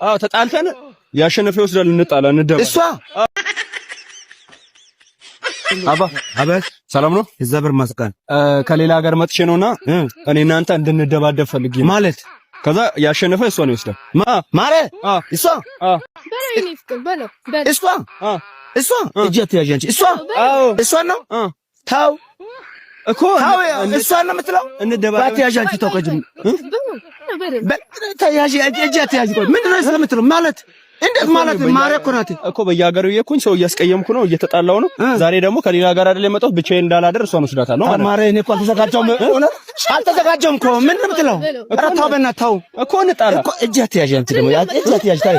አዎ ተጣልተን ያሸነፈ ይወስዳል እንጣላ እንደባ እሷ አባ ሰላም ነው እግዚአብሔር ይመስገን ከሌላ ሀገር መጥቼ ነውና እኔ እናንተ እንድንደባደብ ፈልጌ ማለት ከዛ ያሸነፈ እሷን ይወስዳል ማረ እሷ በረኔ ፍቅር በለው እሷ እጀት ያዥ አንቺ እሷ ነው ታው እኮ እሷን ነው የምትለው እንደባደብ ያዥ አንቺ ተውቀጅ ያዥ እጀት ያዥ ምንድን ነው ስለምትለው ማለት እንዴት ማለት ማረ እኮ ናት እኮ በየሀገሩ የኩኝ ሰው እያስቀየምኩ ነው እየተጣላው ነው ዛሬ ደግሞ ከሌላ ጋር አይደል የመጣሁት ብቻዬን እንዳላደር እሷን ወስዳታለሁ ማለት ማረ እኔ እኮ አልተዘጋጀሁም እኮ ምን ነው የምትለው አራታው በእናታው እኮ እንጣላ እኮ እጀት ያዥ አንቺ ደግሞ እጀት ያዥ ታይ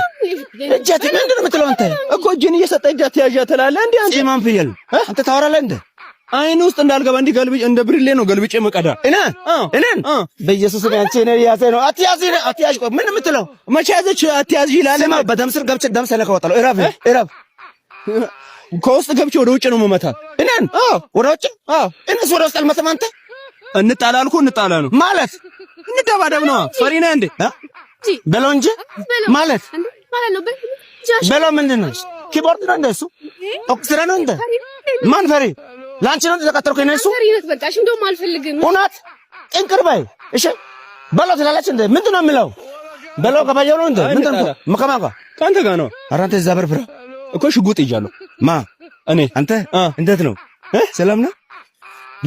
እጀት ምንድን ነው የምትለው አንተ እኮ እጅን እየሰጠ እጀት ያዥ ትላለህ እንዴ አንተ ማን ፍየል አንተ ታወራለህ እንዴ አይን ውስጥ እንዳልገባ እንዲ ገልብጭ እንደ ብሪሌ ነው ገልብጬ መቀዳ እኔን በኢየሱስ ስም አንቺ እኔ ያዘ ነው አትያዝ ምን የምትለው መቼ ያዘች አትያዝ ይላል ስማ በደም ስር ገብቼ ደም ሰለከወጣለሁ እረፍ ከውስጥ ገብቼ ወደ ውጭ ነው መመታ እኔን ወደ ውጭ እነሱ ወደ ውስጥ አልመጣም አንተ እንጣላ አልኩ እንጣላ ነው ማለት እንደባደብ ነው ፈሪ ነህ እንዴ በለው እንጂ ማለት ነው በለው ምንድን ነው ኪቦርድ ነው እንደሱ ኦክስራ ነው እንደ ማን ፈሪ ላንቺ ነው ተቀጠርኩ እነሱ ፈሪነት በቃሽ እንደውም አልፈልግም እውነት ጥንቅር በይ እሺ በለው ትላለች እንደ ምንድን ነው የሚለው በለው ከበየው ነው እንደ ምንድን ነው መከማካ ካንተ ጋር ነው አራንተ እዛ በርብራ እኮ ሽጉጥ ይዣለሁ እኔ አንተ እንዴት ነው ሰላም ነው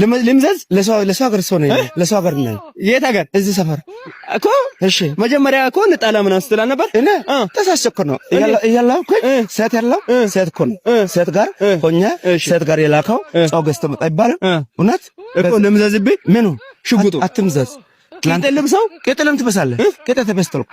ለምዘዝ ለሰው ሀገር ሰው ነው ለሰው ሀገር ነው የት ሀገር እዚህ ሰፈር እኮ እሺ መጀመሪያ እኮ እንጣላ ምን አስተላ ነበር እኔ ተሳሰከ ነው ያለው እኮ ሴት ያለው ሴት እኮ ነው ሴት ጋር ሆኛ ሴት ጋር የላከው ጫው ገዝቶ መጣ ይባላል እውነት እኮ ለምዘዝብኝ ምኑ ሽጉጡ አትምዘዝ ቅጥልም ሰው ቅጥልም ትበሳለህ ቅጥል ተበስተው